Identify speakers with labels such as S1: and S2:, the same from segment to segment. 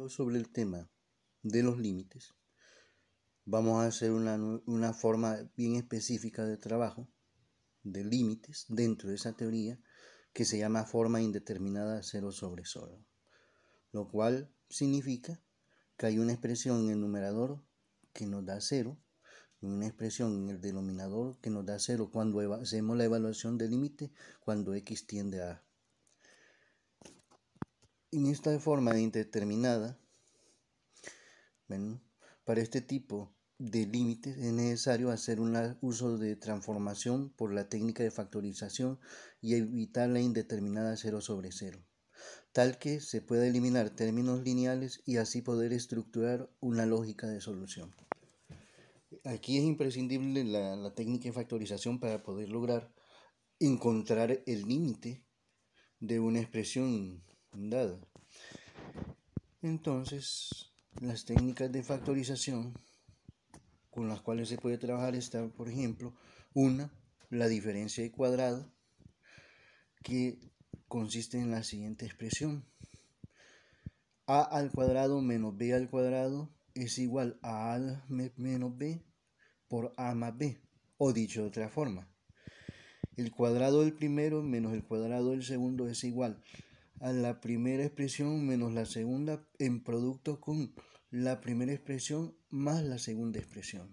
S1: Sobre el tema de los límites, vamos a hacer una forma bien específica de trabajo de límites dentro de esa teoría que se llama forma indeterminada 0 sobre 0, lo cual significa que hay una expresión en el numerador que nos da 0 y una expresión en el denominador que nos da 0 cuando hacemos la evaluación del límite cuando x tiende a. En esta forma indeterminada, bueno, para este tipo de límites es necesario hacer un uso de transformación por la técnica de factorización y evitar la indeterminada 0 sobre 0, tal que se pueda eliminar términos lineales y así poder estructurar una lógica de solución. Aquí es imprescindible la técnica de factorización para poder lograr encontrar el límite de una expresión dada. Entonces, las técnicas de factorización con las cuales se puede trabajar está, por ejemplo, la diferencia de cuadrado, que consiste en la siguiente expresión: a al cuadrado menos b al cuadrado es igual a menos b por a más b, o dicho de otra forma, el cuadrado del primero menos el cuadrado del segundo es igual a la primera expresión menos la segunda en producto con la primera expresión más la segunda expresión.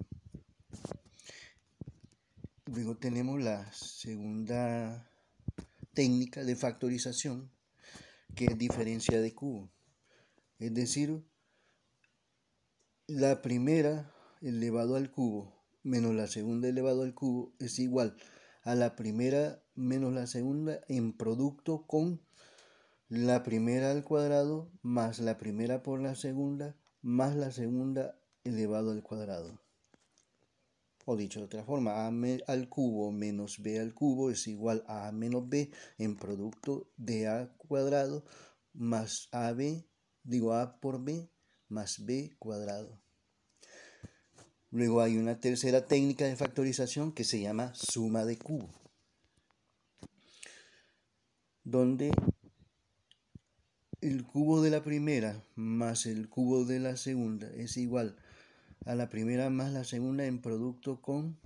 S1: Luego tenemos la segunda técnica de factorización, que es diferencia de cubo. Es decir, la primera elevado al cubo menos la segunda elevado al cubo es igual a la primera menos la segunda en producto con la primera al cuadrado más la primera por la segunda más la segunda elevado al cuadrado. O dicho de otra forma, a al cubo menos b al cubo es igual a menos b en producto de a cuadrado más a por b más b cuadrado. Luego hay una tercera técnica de factorización que se llama suma de cubo, donde el cubo de la primera más el cubo de la segunda es igual a la primera más la segunda en producto con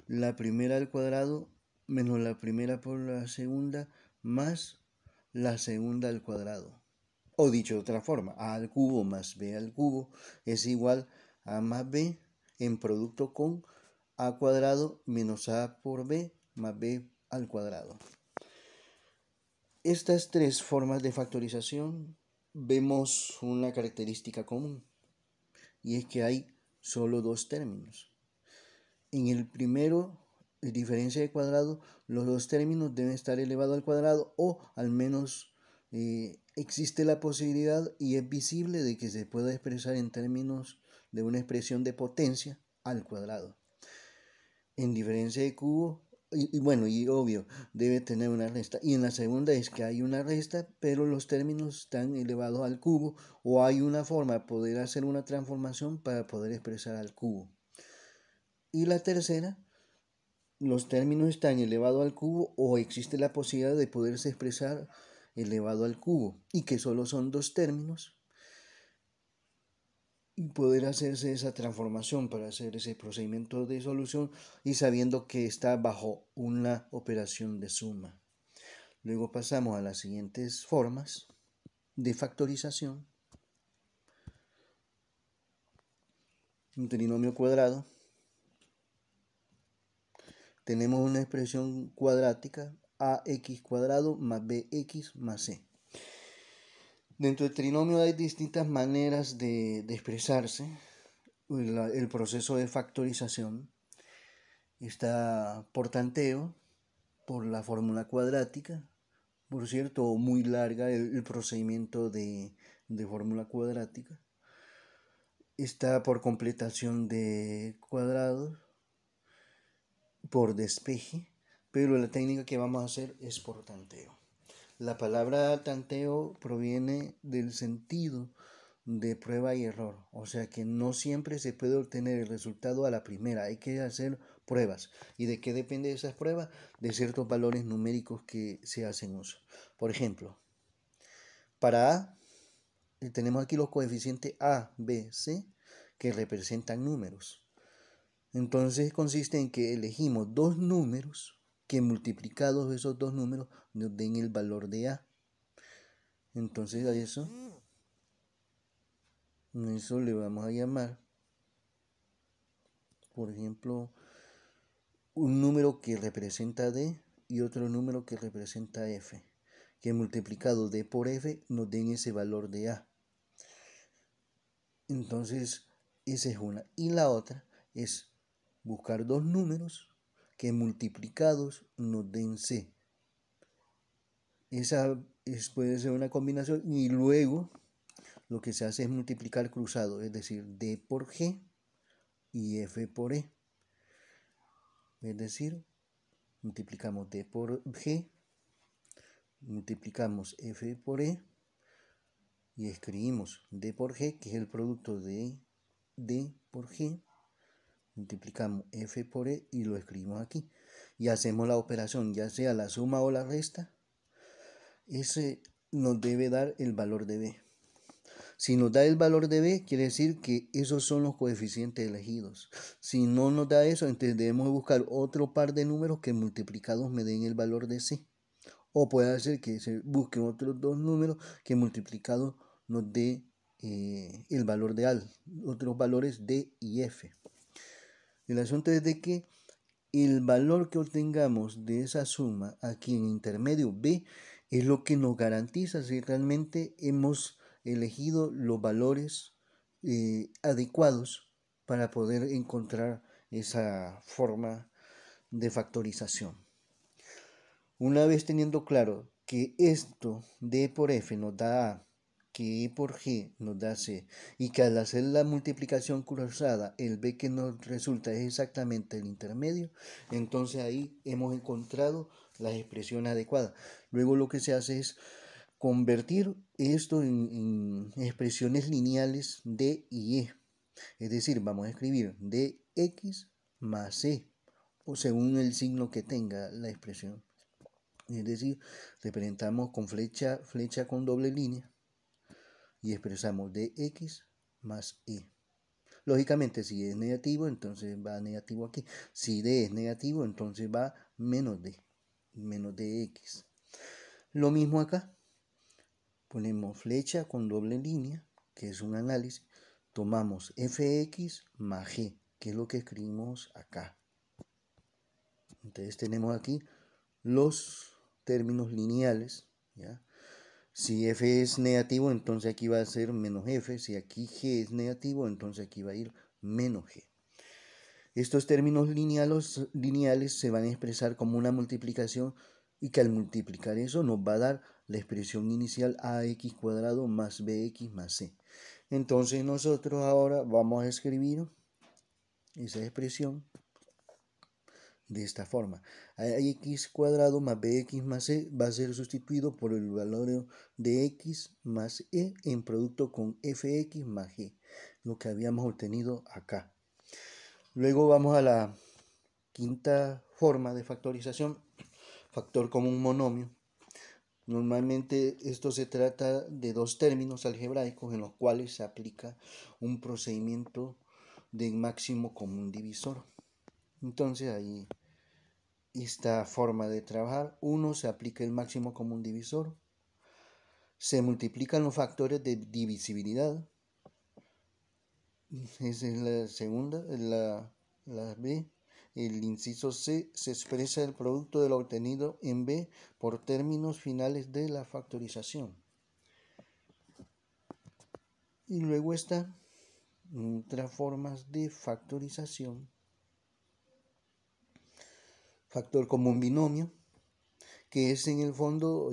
S1: la primera al cuadrado menos la primera por la segunda más la segunda al cuadrado. O dicho de otra forma, a al cubo más b al cubo es igual a más b en producto con a cuadrado menos a por b más b al cuadrado. Estas tres formas de factorización vemos una característica común, y es que hay solo dos términos. En el primero, diferencia de cuadrado, los dos términos deben estar elevados al cuadrado, o al menos existe la posibilidad y es visible de que se pueda expresar en términos de una expresión de potencia al cuadrado. En diferencia de cubo, y obvio, debe tener una resta. Y en la segunda es que hay una resta, pero los términos están elevados al cubo, o hay una forma de poder hacer una transformación para poder expresar al cubo. Y la tercera, los términos están elevados al cubo o existe la posibilidad de poderse expresar elevado al cubo y que solo son dos términos, y poder hacerse esa transformación para hacer ese procedimiento de solución y sabiendo que está bajo una operación de suma. Luego pasamos a las siguientes formas de factorización. Un trinomio cuadrado. Tenemos una expresión cuadrática ax cuadrado más bx más c. Dentro del trinomio hay distintas maneras de expresarse el proceso de factorización. Está por tanteo, por la fórmula cuadrática. Por cierto, muy larga el procedimiento de fórmula cuadrática. Está por completación de cuadrados, por despeje, pero la técnica que vamos a hacer es por tanteo. La palabra tanteo proviene del sentido de prueba y error, o sea que no siempre se puede obtener el resultado a la primera, hay que hacer pruebas. ¿Y de qué depende esas pruebas? De ciertos valores numéricos que se hacen uso. Por ejemplo, Para A, tenemos aquí los coeficientes A, B, C, que representan números. Entonces consiste en que elegimos dos números que multiplicados esos dos números nos den el valor de A. Entonces a eso le vamos a llamar, por ejemplo, un número que representa D y otro número que representa F, que multiplicado D por F nos den ese valor de A. Entonces esa es una. Y la otra es buscar dos números que multiplicados nos den C. Esa puede ser una combinación y luego lo que se hace es multiplicar cruzado, es decir, D por G y F por E. Es decir, multiplicamos D por G, multiplicamos F por E y escribimos D por G, que es el producto de D por G, multiplicamos F por E y lo escribimos aquí. Y hacemos la operación, ya sea la suma o la resta. Ese nos debe dar el valor de B. Si nos da el valor de B, quiere decir que esos son los coeficientes elegidos. Si no nos da eso, entonces debemos buscar otro par de números que multiplicados me den el valor de C. O puede ser que se busquen otros dos números que multiplicados nos dé el valor de A, otros valores D y F. El asunto es de que el valor que obtengamos de esa suma aquí en intermedio B es lo que nos garantiza si realmente hemos elegido los valores adecuados para poder encontrar esa forma de factorización. Una vez teniendo claro que esto D por F nos da A, que E por G nos da C, y que al hacer la multiplicación cruzada el B que nos resulta es exactamente el intermedio, entonces ahí hemos encontrado la expresión adecuada. Luego lo que se hace es convertir esto en expresiones lineales D y E. Es decir, vamos a escribir dx más C, o según el signo que tenga la expresión. Es decir, representamos con flecha con doble línea y expresamos dx más E. Lógicamente, si es negativo, entonces va negativo aquí. Si D es negativo, entonces va menos D, menos dx. Lo mismo acá. Ponemos flecha con doble línea, que es un análisis. Tomamos fx más g, que es lo que escribimos acá. Entonces tenemos aquí los términos lineales, ¿ya? Si f es negativo, entonces aquí va a ser menos f. Si aquí g es negativo, entonces aquí va a ir menos g. Estos términos lineales se van a expresar como una multiplicación y que al multiplicar eso nos va a dar la expresión inicial ax cuadrado más bx más c. Entonces nosotros ahora vamos a escribir esa expresión de esta forma. Ax cuadrado más bx más c va a ser sustituido por el valor de x más e en producto con fx más g, lo que habíamos obtenido acá. Luego vamos a la quinta forma de factorización, factor común monomio. Normalmente esto se trata de dos términos algebraicos en los cuales se aplica un procedimiento de máximo común divisor. Entonces ahí esta forma de trabajar, uno se aplica el máximo común divisor, se multiplican los factores de divisibilidad, esa es la segunda, la B. El inciso C se expresa el producto de lo obtenido en B por términos finales de la factorización. Y luego están otras formas de factorización. Factor común binomio, que es en el fondo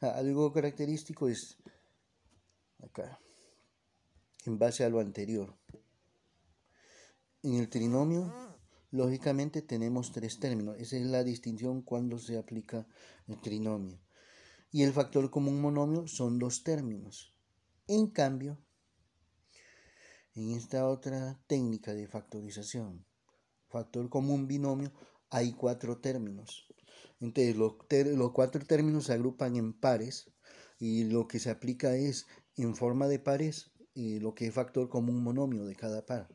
S1: algo característico es acá, en base a lo anterior. En el trinomio, lógicamente tenemos tres términos. Esa es la distinción cuando se aplica el trinomio. Y el factor común monomio son dos términos. En cambio, en esta otra técnica de factorización, factor común binomio, hay cuatro términos. Entonces los cuatro términos se agrupan en pares y lo que se aplica es en forma de pares lo que es factor común monomio de cada par.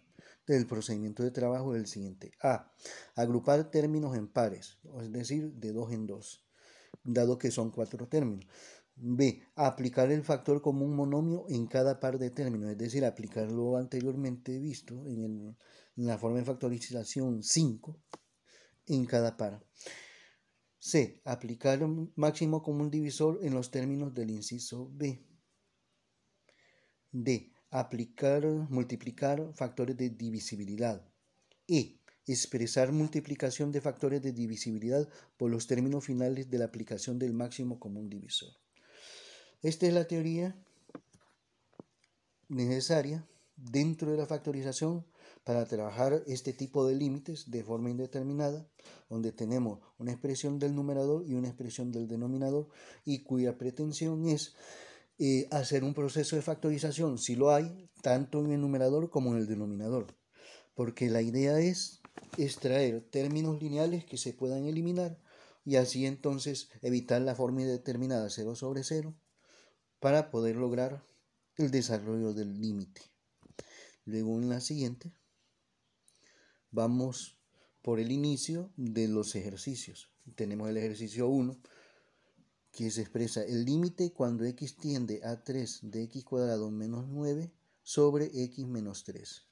S1: El procedimiento de trabajo es el siguiente. A. Agrupar términos en pares, es decir, de 2 en 2, dado que son 4 términos. B. Aplicar el factor común monomio en cada par de términos, es decir, aplicar lo anteriormente visto en la forma de factorización 5 en cada par. C. Aplicar un máximo común divisor en los términos del inciso B. D. Multiplicar factores de divisibilidad. E. Expresar multiplicación de factores de divisibilidad por los términos finales de la aplicación del máximo común divisor. Esta es la teoría necesaria dentro de la factorización para trabajar este tipo de límites de forma indeterminada, donde tenemos una expresión del numerador y una expresión del denominador, y cuya pretensión es hacer un proceso de factorización, si lo hay, tanto en el numerador como en el denominador, porque la idea es extraer términos lineales que se puedan eliminar y así entonces evitar la forma indeterminada 0 sobre 0 para poder lograr el desarrollo del límite. Luego en la siguiente vamos por el inicio de los ejercicios. Tenemos el ejercicio 1, que se expresa el límite cuando x tiende a 3 de x cuadrado menos 9 sobre x menos 3.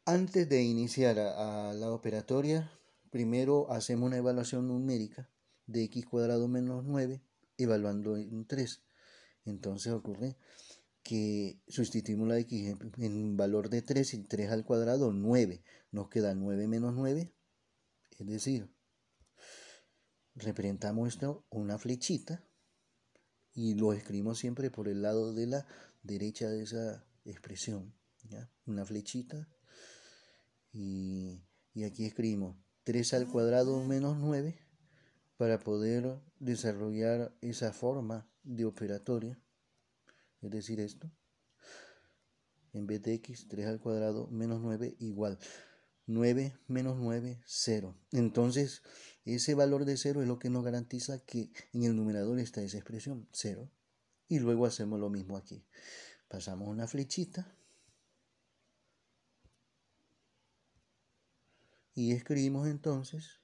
S1: Antes de iniciar a la operatoria, primero hacemos una evaluación numérica de x cuadrado menos 9, evaluando en 3. Entonces ocurre que sustituimos la x en valor de 3 y 3 al cuadrado, 9. Nos queda 9 menos 9, es decir, representamos esto una flechita y lo escribimos siempre por el lado de la derecha de esa expresión, ¿ya? Una flechita y aquí escribimos 3 al cuadrado menos 9 para poder desarrollar esa forma de operatoria, es decir, esto. En vez de x, 3 al cuadrado menos 9 igual 9 menos 9, 0. Entonces, ese valor de 0 es lo que nos garantiza que en el numerador está esa expresión, 0. Y luego hacemos lo mismo aquí. Pasamos una flechita y escribimos entonces,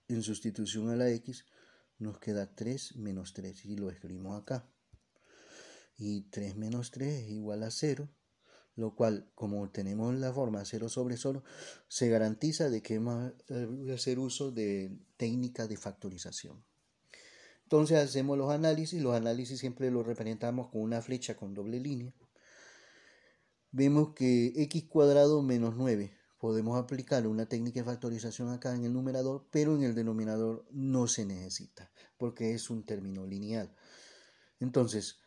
S1: en sustitución a la x, nos queda 3 menos 3 y lo escribimos acá. Y 3 menos 3 es igual a 0. Lo cual, como tenemos la forma 0 sobre 0, se garantiza de que vamos a hacer uso de técnica de factorización. Entonces hacemos los análisis siempre los representamos con una flecha con doble línea. Vemos que x cuadrado menos 9, podemos aplicar una técnica de factorización acá en el numerador, pero en el denominador no se necesita, porque es un término lineal. Entonces,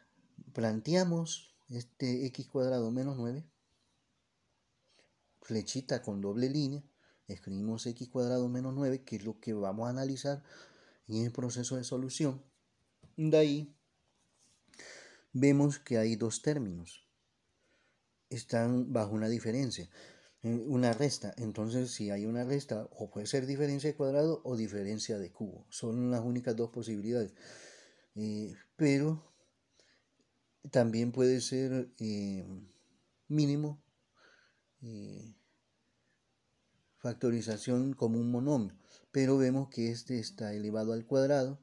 S1: planteamos este x cuadrado menos 9, flechita con doble línea, escribimos x cuadrado menos 9, que es lo que vamos a analizar en el proceso de solución. De ahí vemos que hay dos términos, están bajo una diferencia, una resta. Entonces, si hay una resta, o puede ser diferencia de cuadrado o diferencia de cubo, son las únicas dos posibilidades. Pero también puede ser mínimo, factorización como un monomio, pero vemos que este está elevado al cuadrado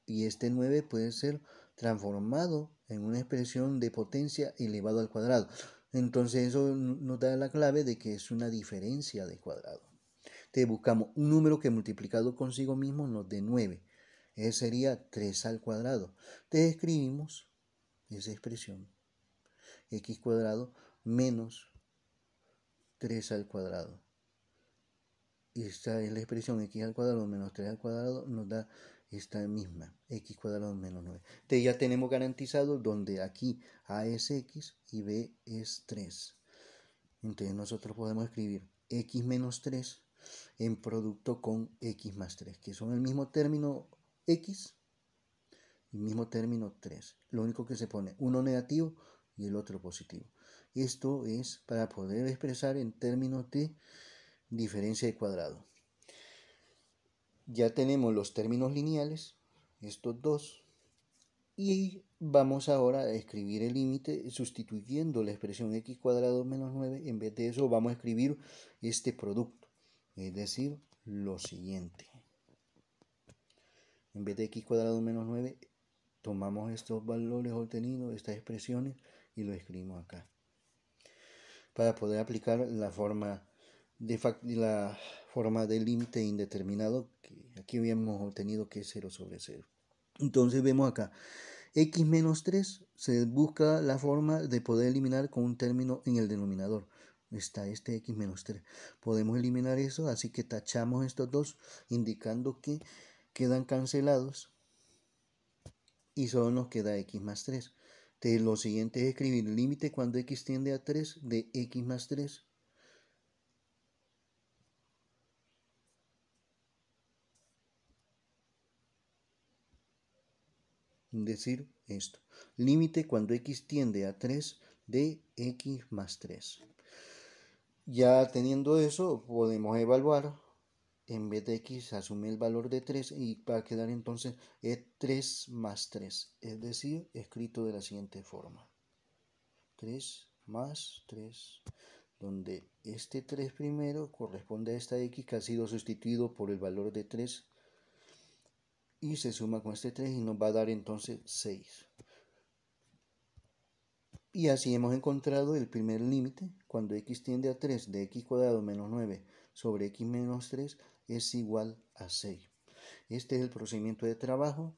S1: y este 9 puede ser transformado en una expresión de potencia elevado al cuadrado. Entonces eso nos da la clave de que es una diferencia de cuadrado. Entonces buscamos un número que multiplicado consigo mismo nos dé 9. Ese sería 3 al cuadrado. Entonces escribimos esa expresión, x cuadrado menos 3 al cuadrado. Esta es la expresión x al cuadrado menos 3 al cuadrado, nos da esta misma, x cuadrado menos 9. Entonces ya tenemos garantizado donde aquí a es x y b es 3. Entonces nosotros podemos escribir x menos 3 en producto con x más 3, que son el mismo término x y el mismo término 3. Lo único que se pone uno negativo y el otro positivo. Esto es para poder expresar en términos de diferencia de cuadrado. Ya tenemos los términos lineales, estos dos, Y vamos ahora a escribir el límite sustituyendo la expresión x cuadrado menos 9. En vez de eso vamos a escribir este producto, es decir, lo siguiente. En vez de x cuadrado menos 9, tomamos estos valores obtenidos, estas expresiones, y lo escribimos acá, para poder aplicar la forma del límite indeterminado que aquí habíamos obtenido, que es 0 sobre 0. Entonces vemos acá, x menos 3 se busca la forma de poder eliminar con un término en el denominador. Está este x menos 3. Podemos eliminar eso, así que tachamos estos dos, indicando que quedan cancelados y solo nos queda x más 3. Entonces lo siguiente es escribir el límite cuando x tiende a 3 de x más 3. Decir esto. Límite cuando x tiende a 3 de x más 3. Ya teniendo eso, podemos evaluar. En vez de x asume el valor de 3 y va a quedar entonces 3 más 3. Es decir, escrito de la siguiente forma. 3 más 3, donde este 3 primero corresponde a esta x que ha sido sustituido por el valor de 3 y se suma con este 3 y nos va a dar entonces 6. Y así hemos encontrado el primer límite cuando x tiende a 3 de x cuadrado menos 9 sobre x menos 3 es igual a 6. Este es el procedimiento de trabajo.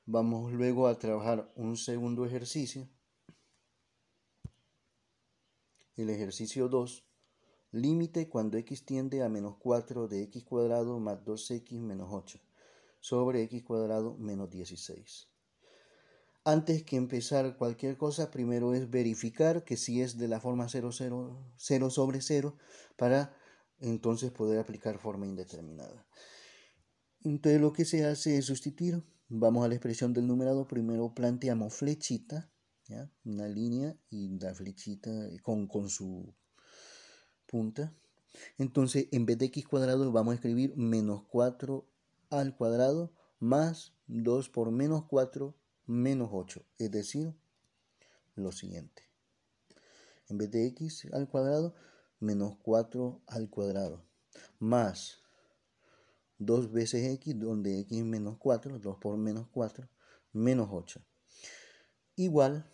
S1: Vamos luego a trabajar un segundo ejercicio. El ejercicio 2. Límite cuando x tiende a menos 4 de x cuadrado más 2x menos 8 sobre x cuadrado menos 16. Antes que empezar cualquier cosa, primero es verificar que si es de la forma 0 sobre 0 para entonces poder aplicar forma indeterminada. Entonces lo que se hace es sustituir. Vamos a la expresión del numerador. Primero planteamos flechita, ¿ya? Una línea y la flechita con su punta. Entonces, en vez de x cuadrado, vamos a escribir menos 4 al cuadrado más 2 por menos 4 menos 8. Es decir, lo siguiente. En vez de x al cuadrado, menos 4 al cuadrado más 2 veces x, donde x es menos 4, 2 por menos 4, menos 8. Igual,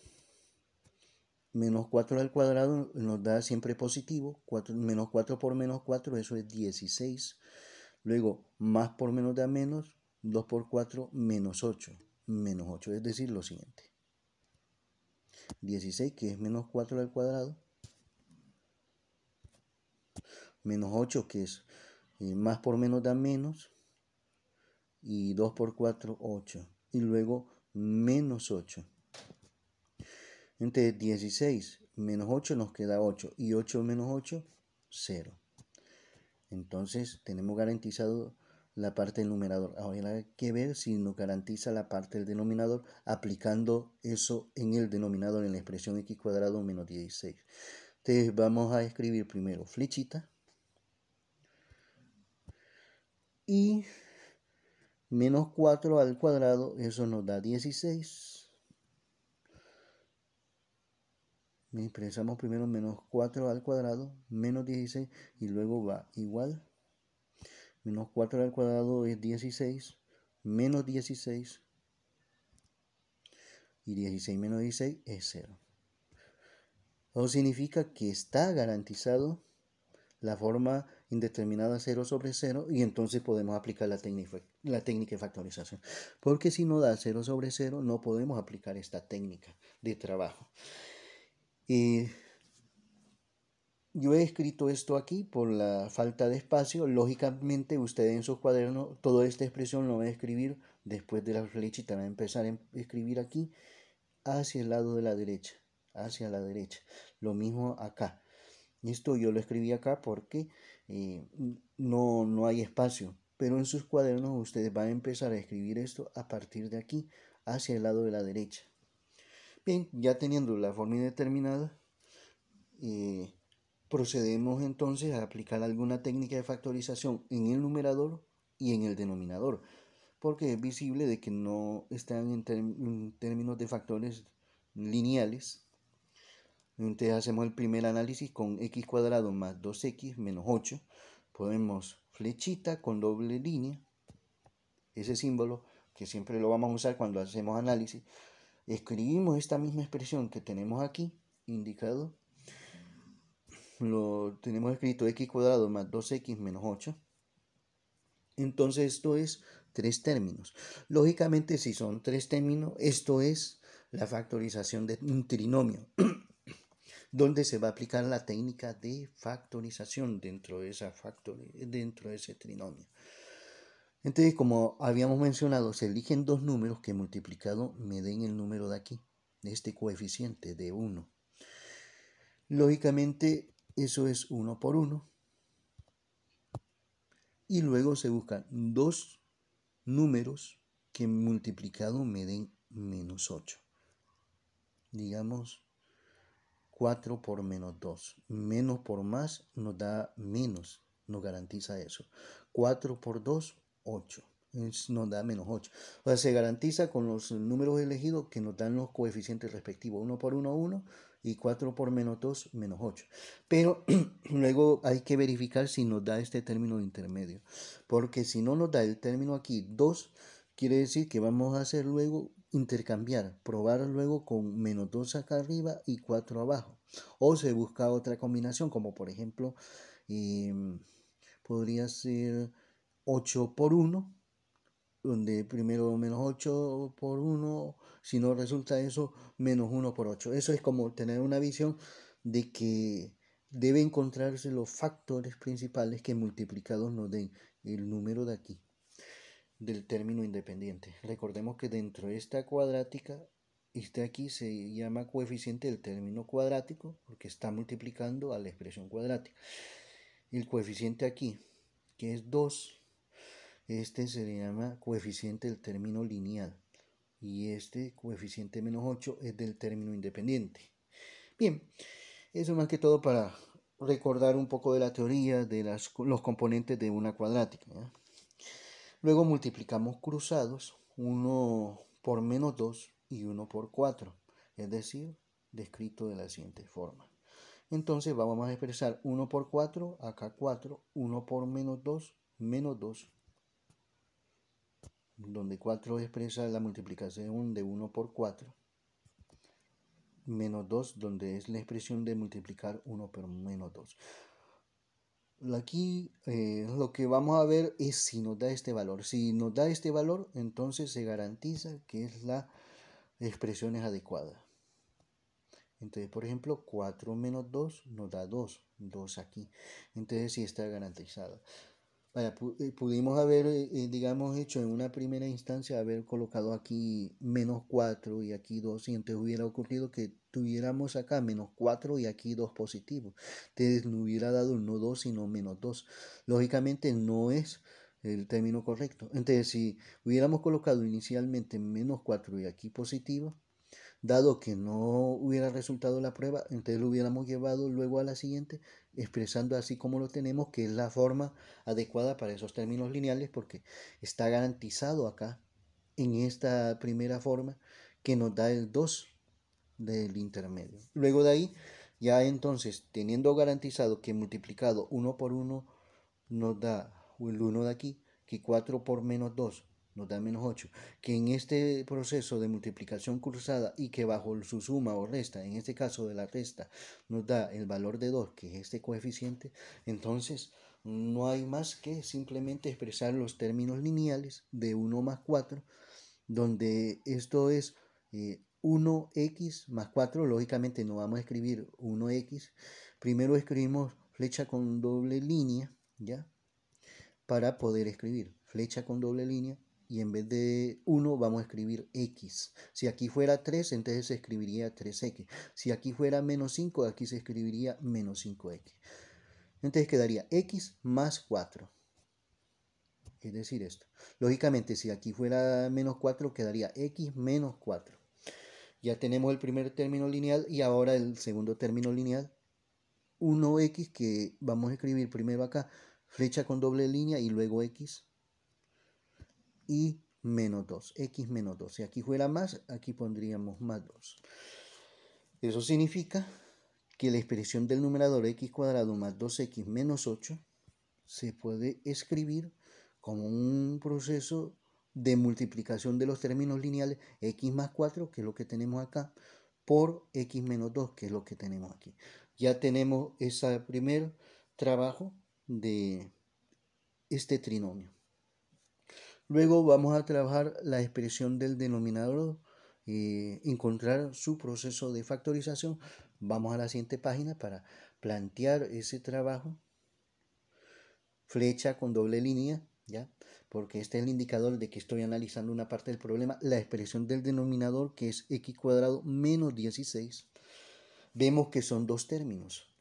S1: menos 4 al cuadrado nos da siempre positivo, menos 4 por menos 4, eso es 16. Luego, más por menos da menos, 2 por 4, menos 8. Menos 8, es decir, lo siguiente. 16, que es menos 4 al cuadrado, menos 8, que es más por menos da menos, y 2 por 4, 8. Y luego, menos 8. Entonces 16 menos 8 nos queda 8 y 8 menos 8, 0. Entonces tenemos garantizado la parte del numerador. Ahora hay que ver si nos garantiza la parte del denominador aplicando eso en el denominador en la expresión x cuadrado menos 16. Entonces vamos a escribir primero flechita y menos 4 al cuadrado, eso nos da 16. Expresamos primero menos 4 al cuadrado, menos 16, y luego va igual. Menos 4 al cuadrado es 16, menos 16, y 16 menos 16 es 0. Eso significa que está garantizado la forma indeterminada 0 sobre 0, y entonces podemos aplicar la técnica de factorización. Porque si no da 0 sobre 0, no podemos aplicar esta técnica de trabajo. Yo he escrito esto aquí por la falta de espacio. Lógicamente, ustedes en sus cuadernos, toda esta expresión lo van a escribir después de la flechita. Van a empezar a escribir aquí hacia el lado de la derecha, hacia la derecha. Lo mismo acá. Esto yo lo escribí acá porque no hay espacio. Pero en sus cuadernos ustedes van a empezar a escribir esto a partir de aquí, hacia el lado de la derecha. Bien, ya teniendo la forma indeterminada, procedemos entonces a aplicar alguna técnica de factorización en el numerador y en el denominador. porque es visible de que no están en términos de factores lineales. Entonces hacemos el primer análisis con x cuadrado más 2x menos 8. Ponemos flechita con doble línea, ese símbolo que siempre lo vamos a usar cuando hacemos análisis. Escribimos esta misma expresión que tenemos aquí indicado. Lo tenemos escrito x cuadrado más 2x menos 8. Entonces esto es 3 términos. Lógicamente, si son 3 términos, esto es la factorización de un trinomio, donde se va a aplicar la técnica de factorización dentro de ese trinomio. Entonces, como habíamos mencionado, se eligen dos números que multiplicado me den el número de aquí, de este coeficiente de 1. Lógicamente, eso es 1 por 1. Y luego se buscan dos números que multiplicado me den menos 8. Digamos 4 por menos 2. Menos por más nos da menos, nos garantiza eso. 4 por 2, 8. Nos da menos 8. O sea, se garantiza con los números elegidos que nos dan los coeficientes respectivos. 1 por 1, 1. Y 4 por menos 2, menos 8. Pero luego hay que verificar si nos da este término intermedio. Porque si no nos da el término aquí 2, quiere decir que vamos a hacer luego intercambiar, probar luego con menos 2 acá arriba y 4 abajo. O se busca otra combinación, como por ejemplo, podría ser 8 por 1, donde primero menos 8 por 1, si no resulta eso, menos 1 por 8. Eso es como tener una visión de que debe encontrarse los factores principales que multiplicados nos den el número de aquí, del término independiente. Recordemos que dentro de esta cuadrática, este aquí se llama coeficiente del término cuadrático porque está multiplicando a la expresión cuadrática. El coeficiente aquí, que es 2, este se le llama coeficiente del término lineal. Y este coeficiente menos 8 es del término independiente. Bien, eso más que todo para recordar un poco de la teoría de los componentes de una cuadrática, ¿ya? Luego multiplicamos cruzados, 1 por menos 2 y 1 por 4, es decir, descrito de la siguiente forma. Entonces vamos a expresar 1 por 4, acá 4, 1 por menos 2, menos 2, donde 4 expresa la multiplicación de 1 por 4, menos 2, donde es la expresión de multiplicar 1 por menos 2. Aquí lo que vamos a ver es si nos da este valor. Si nos da este valor, entonces se garantiza que es la expresión es adecuada. Entonces, por ejemplo, 4 menos 2 nos da 2, 2 aquí. Entonces sí está garantizada. Vaya, pudimos haber, digamos, hecho en una primera instancia, haber colocado aquí menos 4 y aquí 2, y entonces hubiera ocurrido que tuviéramos acá menos 4 y aquí 2 positivos. Entonces no hubiera dado no 2, sino menos 2. Lógicamente no es el término correcto. Entonces, si hubiéramos colocado inicialmente menos 4 y aquí positivo, dado que no hubiera resultado la prueba, entonces lo hubiéramos llevado luego a la siguiente, expresando así como lo tenemos, que es la forma adecuada para esos términos lineales, porque está garantizado acá, en esta primera forma, que nos da el 2 del intermedio. Luego de ahí, ya entonces, teniendo garantizado que multiplicado 1 por 1 nos da el 1 de aquí, que 4 por menos 2 nos da menos 8, que en este proceso de multiplicación cruzada y que bajo su suma o resta, en este caso de la resta, nos da el valor de 2, que es este coeficiente, entonces no hay más que simplemente expresar los términos lineales de 1 más 4, donde esto es 1x más 4, lógicamente no vamos a escribir 1x, primero escribimos flecha con doble línea, ¿ya? Para poder escribir flecha con doble línea y en vez de 1 vamos a escribir x. Si aquí fuera 3, entonces se escribiría 3x. Si aquí fuera menos 5, aquí se escribiría menos 5x. Entonces quedaría x más 4. Es decir, esto. Lógicamente, si aquí fuera menos 4, quedaría x menos 4. Ya tenemos el primer término lineal y ahora el segundo término lineal. 1x que vamos a escribir primero acá, flecha con doble línea y luego x. Y menos 2, x menos 2. Si aquí fuera más, aquí pondríamos más 2. Eso significa que la expresión del numerador x cuadrado más 2x menos 8 se puede escribir como un proceso de multiplicación de los términos lineales x más 4, que es lo que tenemos acá, por x menos 2, que es lo que tenemos aquí. Ya tenemos ese primer trabajo de este trinomio. Luego vamos a trabajar la expresión del denominador, encontrar su proceso de factorización. Vamos a la siguiente página para plantear ese trabajo. Flecha con doble línea, ¿ya? Porque este es el indicador de que estoy analizando una parte del problema. La expresión del denominador, que es x cuadrado menos 16. Vemos que son dos términos,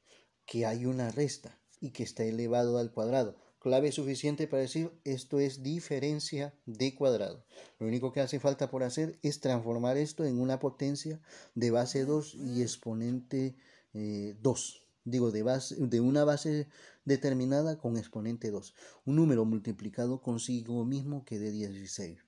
S1: que hay una resta y que está elevado al cuadrado. Clave suficiente para decir esto es diferencia de cuadrado. Lo único que hace falta por hacer es transformar esto en una potencia de base 2 y exponente 2. Digo, de una base determinada con exponente 2. Un número multiplicado consigo mismo que dé 16.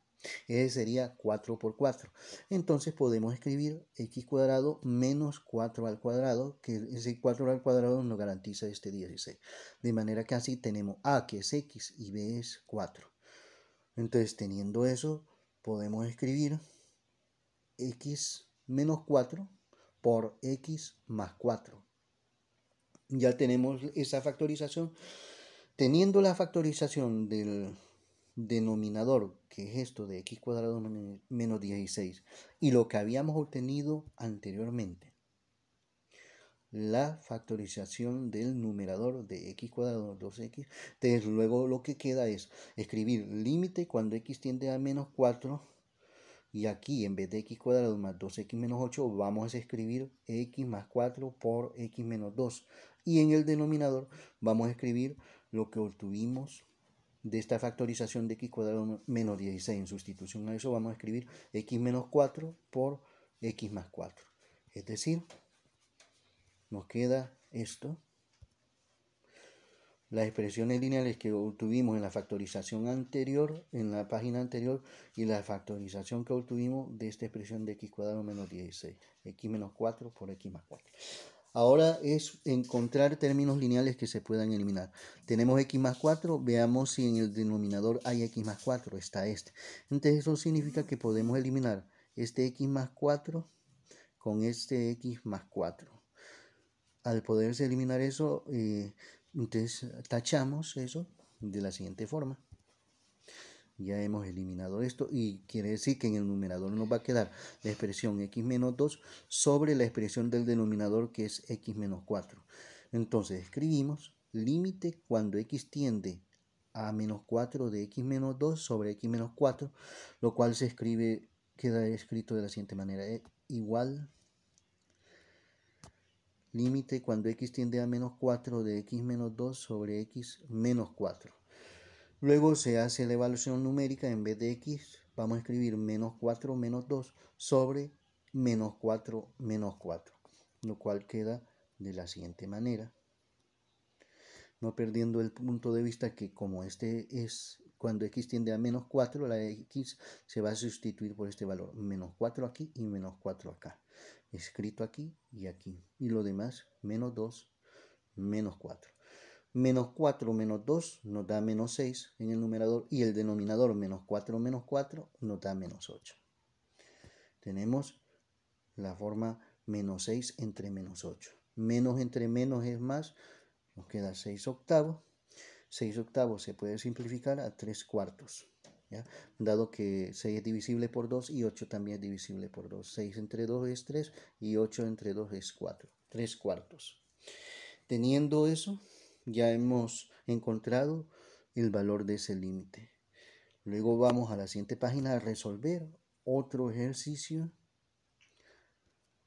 S1: Ese sería 4 por 4. Entonces podemos escribir x cuadrado menos 4 al cuadrado, que ese 4 al cuadrado nos garantiza este 16. De manera que así tenemos a, que es x, y b es 4. Entonces, teniendo eso, podemos escribir x menos 4 por x más 4. Ya tenemos esa factorización. Teniendo la factorización del denominador, que es esto de x cuadrado menos 16, y lo que habíamos obtenido anteriormente, la factorización del numerador de x cuadrado 2x, entonces luego lo que queda es escribir límite cuando x tiende a menos 4, y aquí en vez de x cuadrado más 2x menos 8 vamos a escribir x más 4 por x menos 2, y en el denominador vamos a escribir lo que obtuvimos de esta factorización de x cuadrado menos 16. En sustitución a eso vamos a escribir x menos 4 por x más 4. Es decir, nos queda esto. Las expresiones lineales que obtuvimos en la factorización anterior, en la página anterior, y la factorización que obtuvimos de esta expresión de x cuadrado menos 16. X menos 4 por x más 4. Ahora es encontrar términos lineales que se puedan eliminar. Tenemos x más 4, veamos si en el denominador hay x más 4, está este. Entonces eso significa que podemos eliminar este x más 4 con este x más 4. Al poderse eliminar eso, entonces tachamos eso de la siguiente forma. Ya hemos eliminado esto y quiere decir que en el numerador nos va a quedar la expresión x menos 2 sobre la expresión del denominador, que es x menos 4. Entonces escribimos límite cuando x tiende a menos 4 de x menos 2 sobre x menos 4, lo cual se escribe, queda escrito de la siguiente manera, igual límite cuando x tiende a menos 4 de x menos 2 sobre x menos 4. Luego se hace la evaluación numérica. En vez de x vamos a escribir menos 4 menos 2 sobre menos 4 menos 4, lo cual queda de la siguiente manera, no perdiendo el punto de vista que como este es cuando x tiende a menos 4, la x se va a sustituir por este valor, menos 4 aquí y menos 4 acá, escrito aquí y aquí, y lo demás menos 2 menos 4. Menos 4 menos 2 nos da menos 6 en el numerador, y el denominador menos 4 menos 4 nos da menos 8. Tenemos la forma menos 6 entre menos 8. Menos entre menos es más, nos queda 6 octavos. 6 octavos se puede simplificar a 3 cuartos. ¿Ya? Dado que 6 es divisible por 2 y 8 también es divisible por 2. 6 entre 2 es 3 y 8 entre 2 es 4. 3 cuartos. Teniendo eso, ya hemos encontrado el valor de ese límite. Luego vamos a la siguiente página a resolver otro ejercicio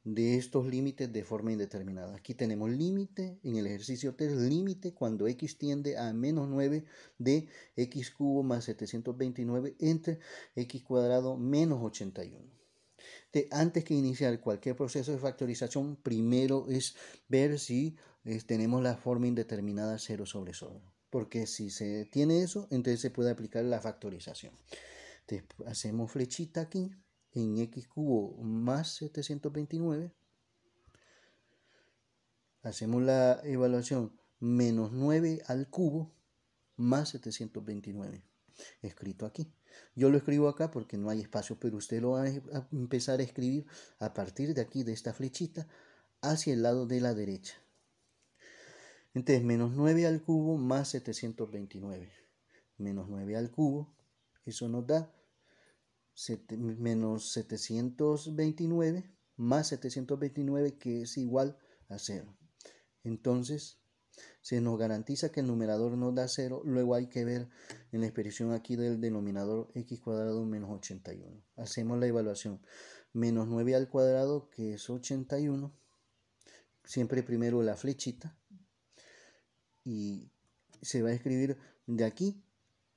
S1: de estos límites de forma indeterminada. Aquí tenemos límite en el ejercicio 3, límite cuando x tiende a menos 9 de x cubo más 729 entre x cuadrado menos 81. Antes que iniciar cualquier proceso de factorización, primero es ver si tenemos la forma indeterminada 0 sobre 0. Porque si se tiene eso, entonces se puede aplicar la factorización. Entonces, hacemos flechita aquí en x cubo más 729. Hacemos la evaluación menos 9 al cubo más 729. Escrito aquí. Yo lo escribo acá porque no hay espacio, pero usted lo va a empezar a escribir a partir de aquí, de esta flechita, hacia el lado de la derecha. Entonces, menos 9 al cubo más 729. Menos 9 al cubo, eso nos da menos 729 más 729, que es igual a 0. Entonces, se nos garantiza que el numerador nos da 0, luego hay que ver en la expresión aquí del denominador x cuadrado menos 81. Hacemos la evaluación. Menos 9 al cuadrado, que es 81. Siempre primero la flechita. Y se va a escribir de aquí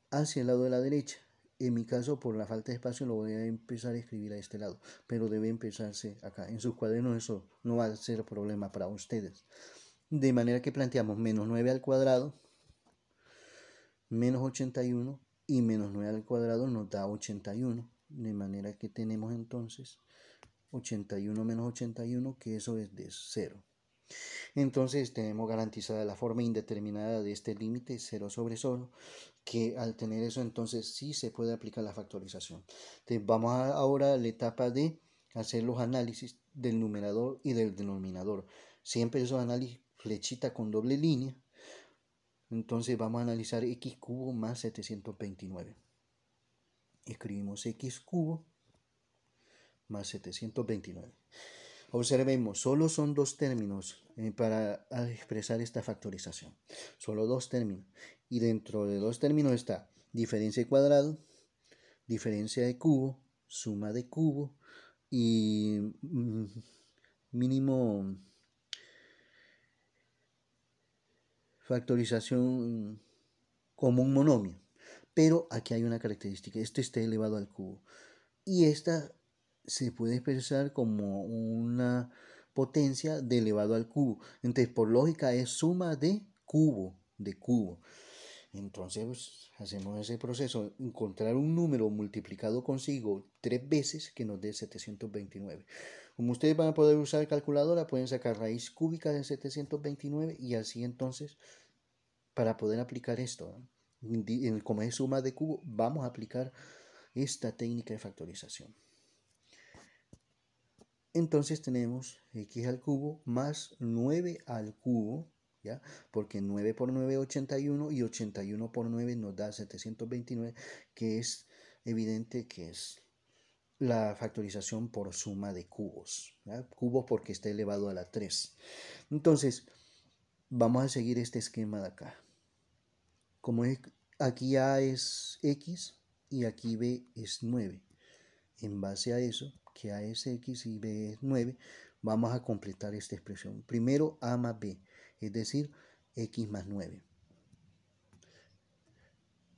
S1: hacia el lado de la derecha. En mi caso, por la falta de espacio, lo voy a empezar a escribir a este lado, pero debe empezarse acá. En sus cuadernos eso no va a ser problema para ustedes. De manera que planteamos menos 9 al cuadrado, menos 81, y menos 9 al cuadrado nos da 81. De manera que tenemos entonces 81 menos 81, que eso es de 0. Entonces tenemos garantizada la forma indeterminada de este límite 0 sobre 0, que al tener eso entonces sí se puede aplicar la factorización. Entonces vamos ahora a la etapa de hacer los análisis del numerador y del denominador. Siempre esos análisis flechita con doble línea. Entonces vamos a analizar x cubo más 729. Escribimos x cubo más 729. Observemos, solo son dos términos para expresar esta factorización. Solo dos términos. Y dentro de dos términos está diferencia de cuadrado, diferencia de cubo, suma de cubo y mínimo factorización como un monomio. Pero aquí hay una característica, esto está elevado al cubo. Y esta se puede expresar como una potencia de elevado al cubo. Entonces, por lógica, es suma de cubo, Entonces, pues, hacemos ese proceso, encontrar un número multiplicado consigo 3 veces que nos dé 729. Como ustedes van a poder usar calculadora, pueden sacar raíz cúbica de 729 y así entonces, para poder aplicar esto, como es suma de cubo, vamos a aplicar esta técnica de factorización. Entonces tenemos x al cubo más 9 al cubo, ¿ya? Porque 9 por 9 es 81 y 81 por 9 nos da 729, que es evidente que es la factorización por suma de cubos, ¿ya? Cubos porque está elevado a la 3. Entonces, vamos a seguir este esquema de acá. Como es, aquí A es x y aquí B es 9. En base a eso, que A es x y B es 9, vamos a completar esta expresión. Primero A más B, es decir, x más 9.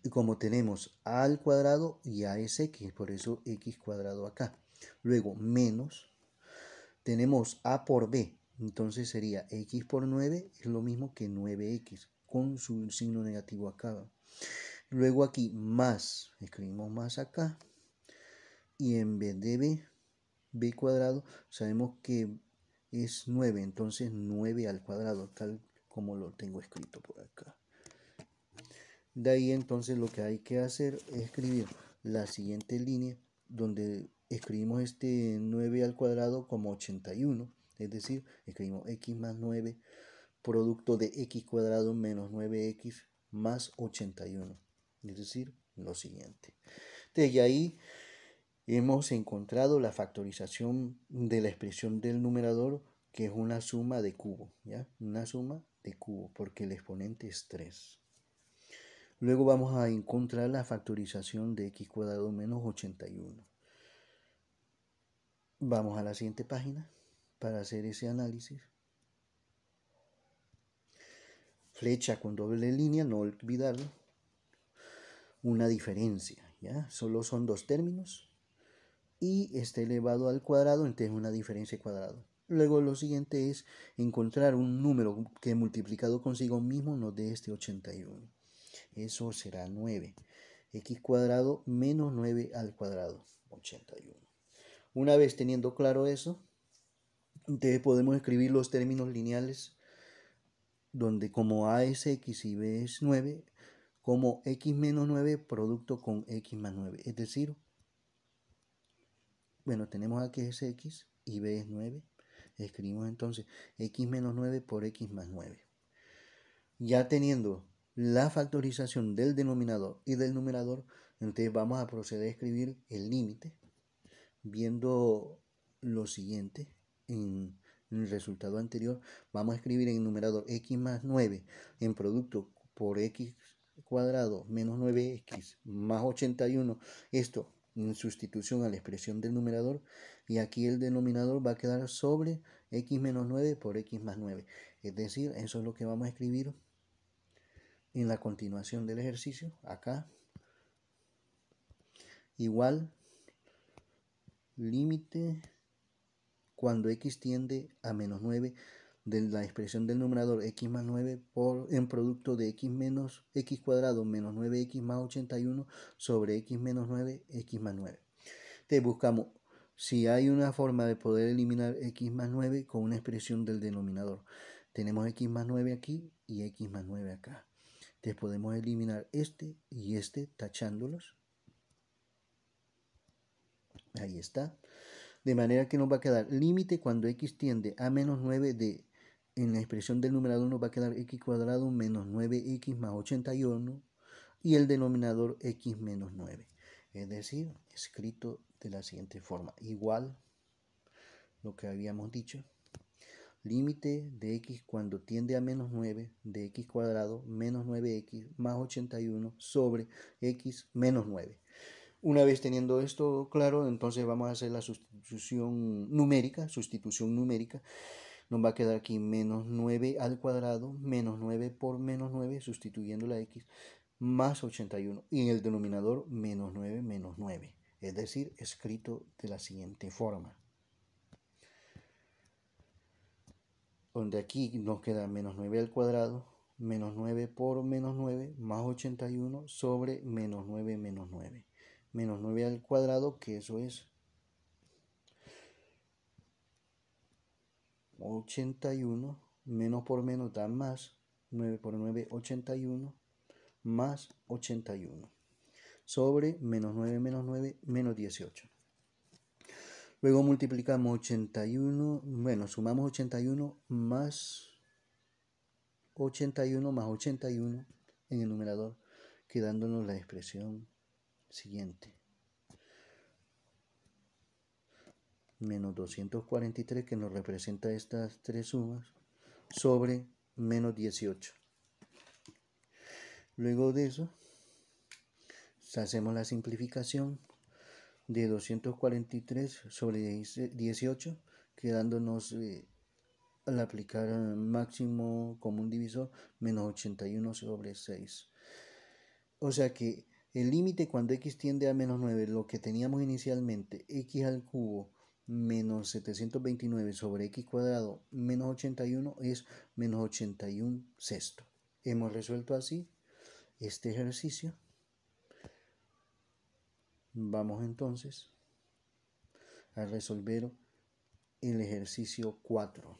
S1: Y como tenemos A al cuadrado y A es x, por eso x cuadrado acá. Luego menos, tenemos A por B, entonces sería x por 9 es lo mismo que 9x, con su signo negativo acá. Luego aquí más, escribimos más acá, y en vez de b cuadrado, sabemos que es 9, entonces 9 al cuadrado, tal como lo tengo escrito por acá. De ahí entonces lo que hay que hacer es escribir la siguiente línea, donde escribimos este 9 al cuadrado como 81, es decir, escribimos x más 9, producto de x cuadrado menos 9x más 81, es decir, lo siguiente. De ahí hemos encontrado la factorización de la expresión del numerador, que es una suma de cubo, ¿ya? Una suma de cubo, porque el exponente es 3. Luego vamos a encontrar la factorización de x cuadrado menos 81. Vamos a la siguiente página para hacer ese análisis. Flecha con doble línea, no olvidarlo. Una diferencia, ¿ya? Solo son dos términos y está elevado al cuadrado, entonces una diferencia de cuadrado. Luego lo siguiente es encontrar un número que multiplicado consigo mismo nos dé este 81. Eso será 9. x cuadrado menos 9 al cuadrado, 81. Una vez teniendo claro eso, entonces podemos escribir los términos lineales donde como a es x y b es 9, como x menos 9 producto con x más 9. Es decir, bueno, tenemos a que es x y b es 9. Escribimos entonces x menos 9 por x más 9. Ya teniendo la factorización del denominador y del numerador, entonces vamos a proceder a escribir el límite, viendo lo siguiente en el resultado anterior. Vamos a escribir en el numerador x más 9 en producto por x cuadrado menos 9x más 81, esto en sustitución a la expresión del numerador, y aquí el denominador va a quedar sobre x menos 9 por x más 9. Es decir, eso es lo que vamos a escribir en la continuación del ejercicio, acá, igual límite cuando x tiende a menos 9 de la expresión del numerador x más 9 en producto de x menos x cuadrado menos 9x más 81 sobre x menos 9 x más 9. Entonces buscamos si hay una forma de poder eliminar x más 9 con una expresión del denominador. Tenemos x más 9 aquí y x más 9 acá. Entonces podemos eliminar este y este tachándolos. Ahí está. De manera que nos va a quedar límite cuando x tiende a menos 9 de, en la expresión del numerador nos va a quedar x cuadrado menos 9x más 81 y el denominador x menos 9. Es decir, escrito de la siguiente forma. Igual lo que habíamos dicho. Límite de x cuando tiende a menos 9 de x cuadrado menos 9x más 81 sobre x menos 9. Una vez teniendo esto claro, entonces vamos a hacer la sustitución numérica. Nos va a quedar aquí menos 9 al cuadrado, menos 9 por menos 9, sustituyendo la x, más 81. Y en el denominador, menos 9 menos 9. Es decir, escrito de la siguiente forma. Donde aquí nos queda menos 9 al cuadrado, menos 9 por menos 9, más 81 sobre menos 9 menos 9. Menos 9 al cuadrado, que eso es 81, menos por menos da más, 9 por 9, 81, más 81, sobre menos 9 menos 9, menos 18. Luego multiplicamos 81, bueno, sumamos 81 más 81 en el numerador, quedándonos la expresión siguiente. Menos 243, que nos representa estas tres sumas, sobre menos 18. Luego de eso, hacemos la simplificación de 243 sobre 18, quedándonos al aplicar máximo común divisor menos 81 sobre 6. O sea que el límite cuando x tiende a menos 9, lo que teníamos inicialmente, x al cubo menos 729 sobre x cuadrado menos 81 es menos 81 sexto. Hemos resuelto así este ejercicio. Vamos entonces a resolver el ejercicio 4.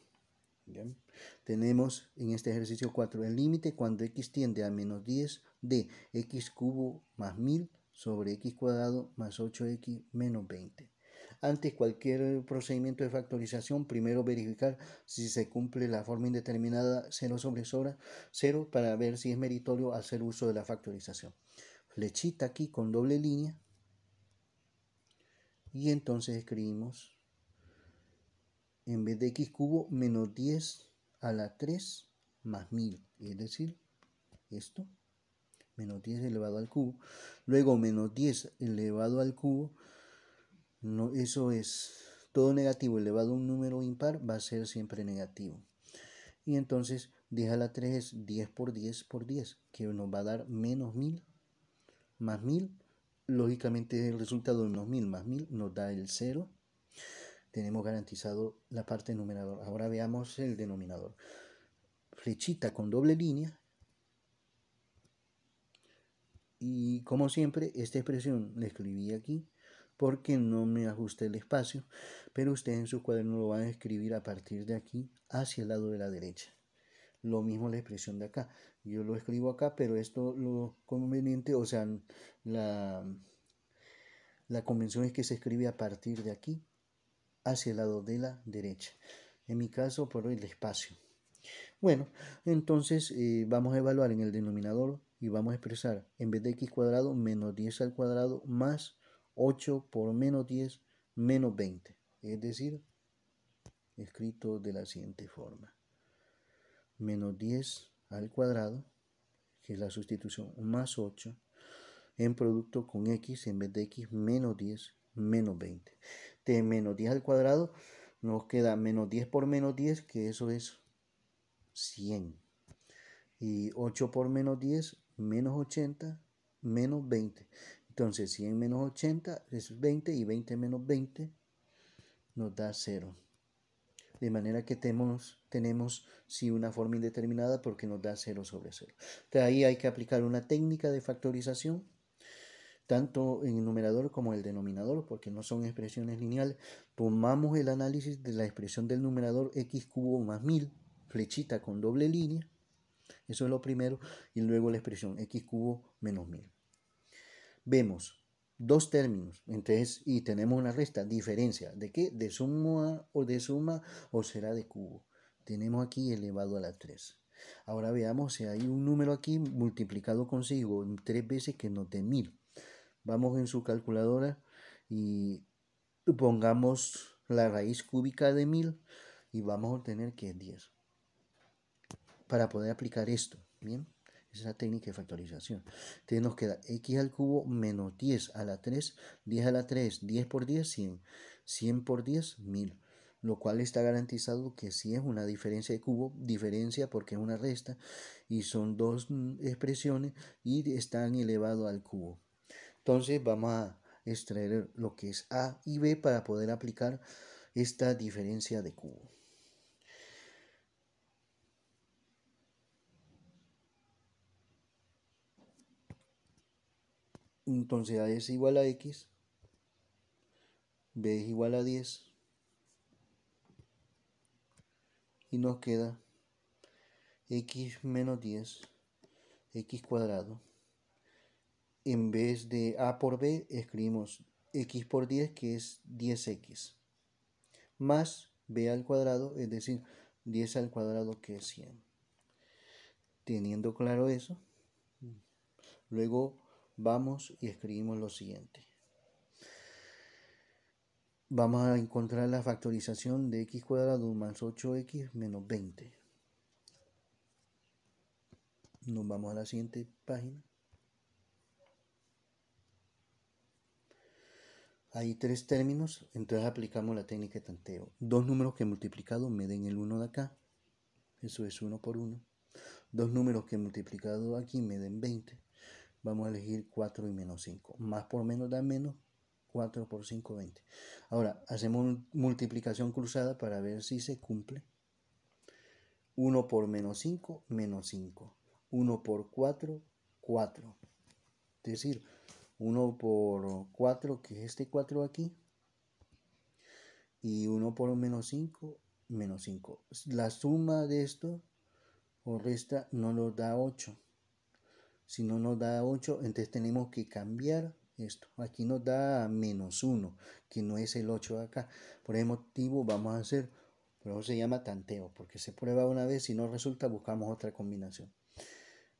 S1: ¿Bien? Tenemos en este ejercicio 4 el límite cuando x tiende a menos 10 de x cubo más 1000 sobre x cuadrado más 8x menos 20. Ante cualquier procedimiento de factorización, primero verificar si se cumple la forma indeterminada 0 sobre 0 para ver si es meritorio hacer uso de la factorización. Flechita aquí con doble línea y entonces escribimos en vez de x cubo menos 10 a la 3 más 1000, es decir, esto, menos 10 elevado al cubo, luego menos 10 elevado al cubo, no, eso es todo negativo elevado a un número impar, va a ser siempre negativo. Y entonces 10 a la 3 es 10 por 10 por 10, que nos va a dar menos 1000 más 1000. Lógicamente el resultado de menos 1000 más 1000 nos da el 0. Tenemos garantizado la parte numerador. Ahora veamos el denominador. Flechita con doble línea Y como siempre, esta expresión la escribí aquí porque no me ajusté el espacio, pero ustedes en su cuaderno lo van a escribir a partir de aquí hacia el lado de la derecha. Lo mismo la expresión de acá. Yo lo escribo acá, pero esto lo conveniente, o sea, la, la convención es que se escribe a partir de aquí hacia el lado de la derecha. En mi caso, por el espacio. Bueno, entonces vamos a evaluar en el denominador y vamos a expresar en vez de x cuadrado menos 10 al cuadrado más 8 por menos 10 menos 20. Es decir, escrito de la siguiente forma. Menos 10 al cuadrado, que es la sustitución, más 8 en producto con x en vez de x menos 10 menos 20. De menos 10 al cuadrado nos queda menos 10 por menos 10, que eso es 100. Y 8 por menos 10, menos 80, menos 20. Entonces 100 menos 80 es 20 y 20 menos 20 nos da 0. De manera que tenemos sí una forma indeterminada porque nos da 0 sobre 0. De ahí hay que aplicar una técnica de factorización, tanto en el numerador como en el denominador, porque no son expresiones lineales. Tomamos el análisis de la expresión del numerador x cubo más 1000, flechita con doble línea. Eso es lo primero. Y luego la expresión x cubo menos 1000. Vemos dos términos, entonces, y tenemos una resta, diferencia, ¿de qué? De suma o será de cubo. Tenemos aquí elevado a la 3. Ahora veamos si hay un número aquí multiplicado consigo 3 veces que nos dé 1000. Vamos en su calculadora y pongamos la raíz cúbica de 1000 y vamos a obtener que es 10. Para poder aplicar esto, ¿bien? Esa es la técnica de factorización. Entonces nos queda x al cubo menos 10 a la 3, 10 a la 3, 10 por 10, 100. 100 por 10, 1000. Lo cual está garantizado que si es una diferencia de cubo, diferencia porque es una resta y son dos expresiones y están elevados al cubo. Entonces vamos a extraer lo que es a y b para poder aplicar esta diferencia de cubo. Entonces a es igual a x, b es igual a 10 y nos queda x menos 10, x cuadrado. En vez de a por b escribimos x por 10, que es 10x, más b al cuadrado, es decir, 10 al cuadrado, que es 100. Teniendo claro eso, luego vamos y escribimos lo siguiente. Vamos a encontrar la factorización de x cuadrado más 8x menos 20. Nos vamos a la siguiente página. Hay tres términos, entonces aplicamos la técnica de tanteo. Dos números que multiplicados me den el 1 de acá, eso es 1 por 1. Dos números que multiplicado aquí me den 20. Vamos a elegir 4 y menos 5. Más por menos da menos, 4 por 5, 20. Ahora, hacemos multiplicación cruzada para ver si se cumple. 1 por menos 5, menos 5. 1 por 4, 4. Es decir, 1 por 4, que es este 4 aquí, y 1 por menos 5, menos 5. La suma de esto o resta no nos da 8. Si no nos da 8, entonces tenemos que cambiar esto. Aquí nos da menos 1, que no es el 8 de acá. Por ese motivo vamos a hacer, por eso se llama tanteo, porque se prueba una vez, si no resulta buscamos otra combinación.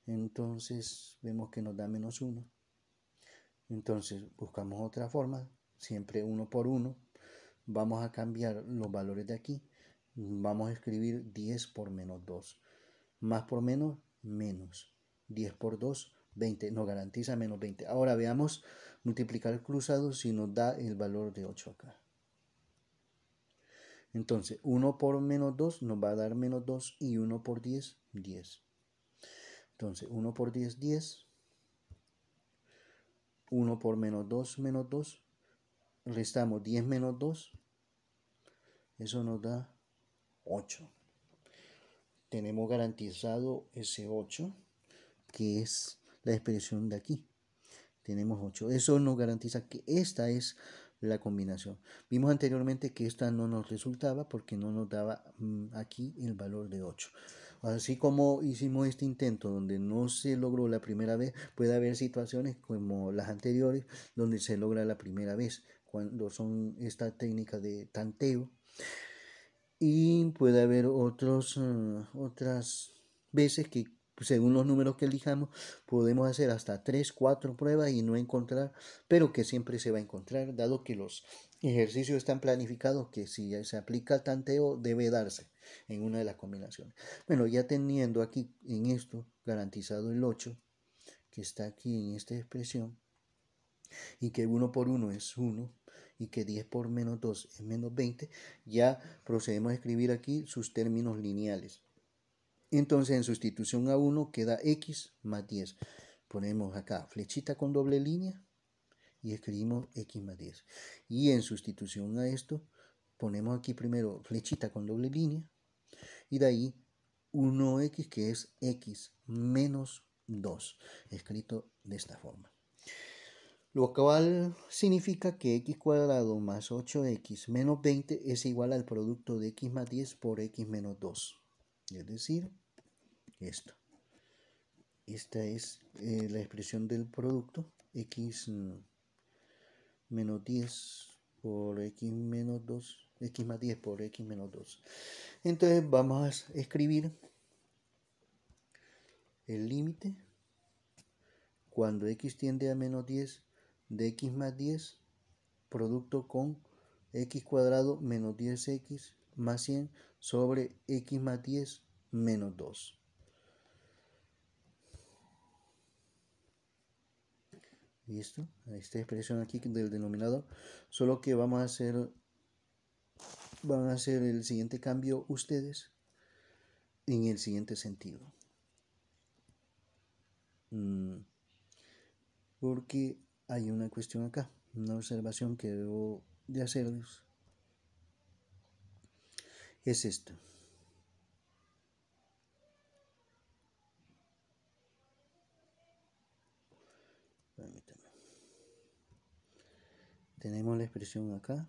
S1: Entonces vemos que nos da menos 1. Entonces buscamos otra forma, siempre 1 por 1. Vamos a cambiar los valores de aquí. Vamos a escribir 10 por menos 2. Más por menos, menos. 10 por 2, 20. Nos garantiza menos 20. Ahora veamos multiplicar cruzado si nos da el valor de 8 acá. Entonces 1 por menos 2 nos va a dar menos 2 y 1 por 10, 10. Entonces 1 por 10, 10. 1 por menos 2, menos 2. Restamos 10 menos 2. Eso nos da 8. Tenemos garantizado ese 8, que es la expresión de aquí. tenemos 8. Eso nos garantiza que esta es la combinación. Vimos anteriormente que esta no nos resultaba porque no nos daba aquí el valor de 8. Así como hicimos este intento donde no se logró la primera vez, puede haber situaciones como las anteriores donde se logra la primera vez, cuando son esta técnica de tanteo. Y puede haber otras veces que según los números que elijamos podemos hacer hasta 3, 4 pruebas y no encontrar, pero que siempre se va a encontrar, dado que los ejercicios están planificados, que si se aplica tanteo debe darse en una de las combinaciones. Bueno, ya teniendo aquí en esto garantizado el 8, que está aquí en esta expresión, y que 1 por 1 es 1, y que 10 por menos 2 es menos 20, ya procedemos a escribir aquí sus términos lineales. Entonces en sustitución a 1 queda x más 10. Ponemos acá flechita con doble línea y escribimos x más 10. Y en sustitución a esto ponemos aquí primero flechita con doble línea y de ahí 1x que es x menos 2, escrito de esta forma. Lo cual significa que x cuadrado más 8x menos 20 es igual al producto de x más 10 por x menos 2. Es decir, esto. Esta es la expresión del producto, x menos 10 por x menos 2, x más 10 por x menos 2. Entonces vamos a escribir el límite cuando x tiende a menos 10 de x más 10, producto con x cuadrado menos 10x más 100 sobre x más 10 menos 2. ¿Listo? Esta expresión aquí del denominador, solo que van a hacer el siguiente cambio ustedes en el siguiente sentido. Porque hay una cuestión acá, una observación que debo de hacerles. Es esto. Permítanme. Tenemos la expresión acá.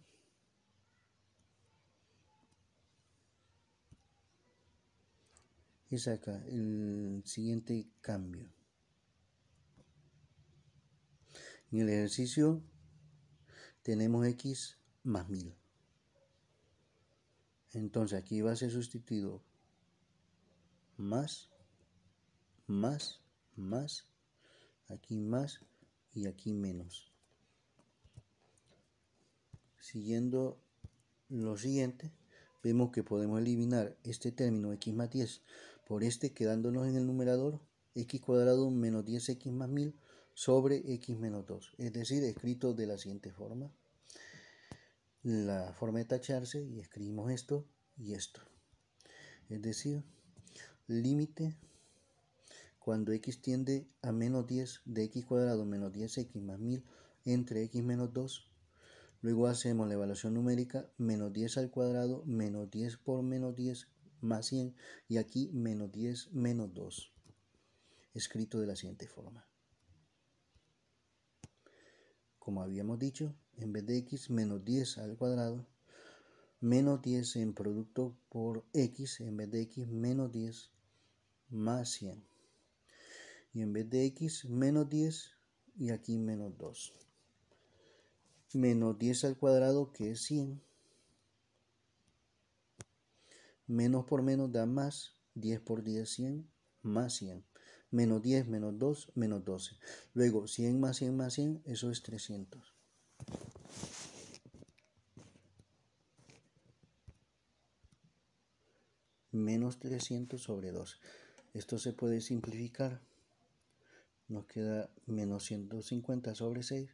S1: Es acá el siguiente cambio. En el ejercicio tenemos x más 1000. Entonces aquí va a ser sustituido más, aquí más y aquí menos. Siguiendo lo siguiente, vemos que podemos eliminar este término x más 10 por este, quedándonos en el numerador x cuadrado menos 10x más 1000 sobre x menos 2, es decir, escrito de la siguiente forma. La forma de tacharse y escribimos esto y esto. Es decir, límite cuando x tiende a menos 10 de x cuadrado menos 10x más 1000 entre x menos 2. Luego hacemos la evaluación numérica, menos 10 al cuadrado, menos 10 por menos 10 más 100, y aquí menos 10 menos 2, escrito de la siguiente forma. Como habíamos dicho, en vez de x menos 10 al cuadrado, menos 10 en producto por x, en vez de x menos 10 más 100. Y en vez de x menos 10 y aquí menos 2. Menos 10 al cuadrado, que es 100. Menos por menos da más, 10 por 10, 100, más 100. Menos 10 menos 2, menos 12. Luego 100 más 100 más 100, eso es 300. Menos 300 sobre 2. Esto se puede simplificar. Nos queda menos 150 sobre 6,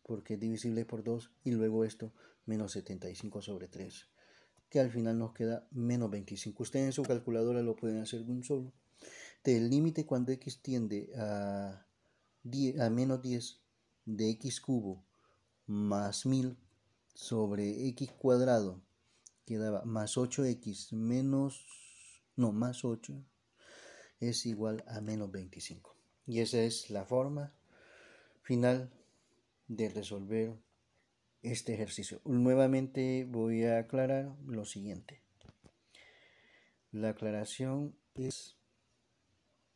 S1: porque es divisible por 2. Y luego esto, menos 75 sobre 3, que al final nos queda menos 25. Ustedes en su calculadora lo pueden hacer de un solo. El límite cuando x tiende a menos 10 de x cubo más 1000 sobre x cuadrado, quedaba más 8x más 8 es igual a menos 25. Y esa es la forma final de resolver este ejercicio. Nuevamente voy a aclarar lo siguiente. La aclaración es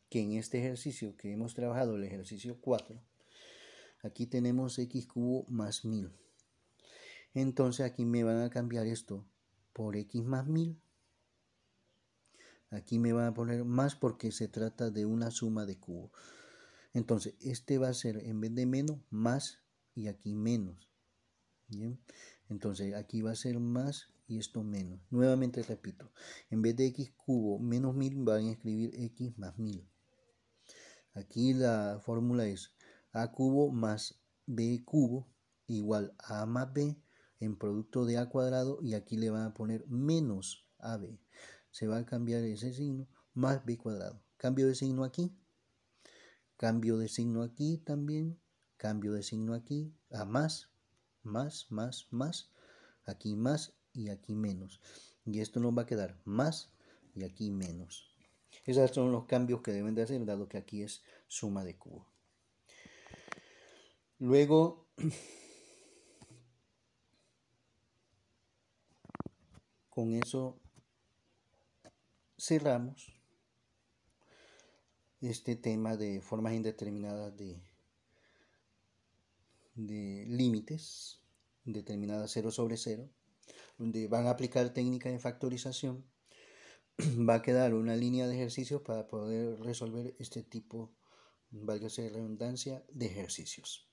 S1: que en este ejercicio que hemos trabajado, el ejercicio 4, aquí tenemos x cubo más 1000. Entonces aquí me van a cambiar esto por x más 1000. Aquí me van a poner más porque se trata de una suma de cubos. Entonces este va a ser, en vez de menos, más, y aquí menos. ¿Bien? Entonces aquí va a ser más y esto menos. Nuevamente repito, en vez de x cubo menos 1000 van a escribir x más 1000. Aquí la fórmula es a cubo más b cubo igual a más b en producto de a cuadrado, y aquí le van a poner menos ab. Se va a cambiar ese signo, más b cuadrado. Cambio de signo aquí, cambio de signo aquí también, cambio de signo aquí a más, aquí más y aquí menos. Y esto nos va a quedar más y aquí menos. Esos son los cambios que deben de hacer, dado que aquí es suma de cubos. Luego, con eso cerramos este tema de formas indeterminadas de límites, determinadas 0 sobre 0, donde van a aplicar técnicas de factorización. Va a quedar una línea de ejercicios para poder resolver este tipo, válgase la redundancia, de ejercicios.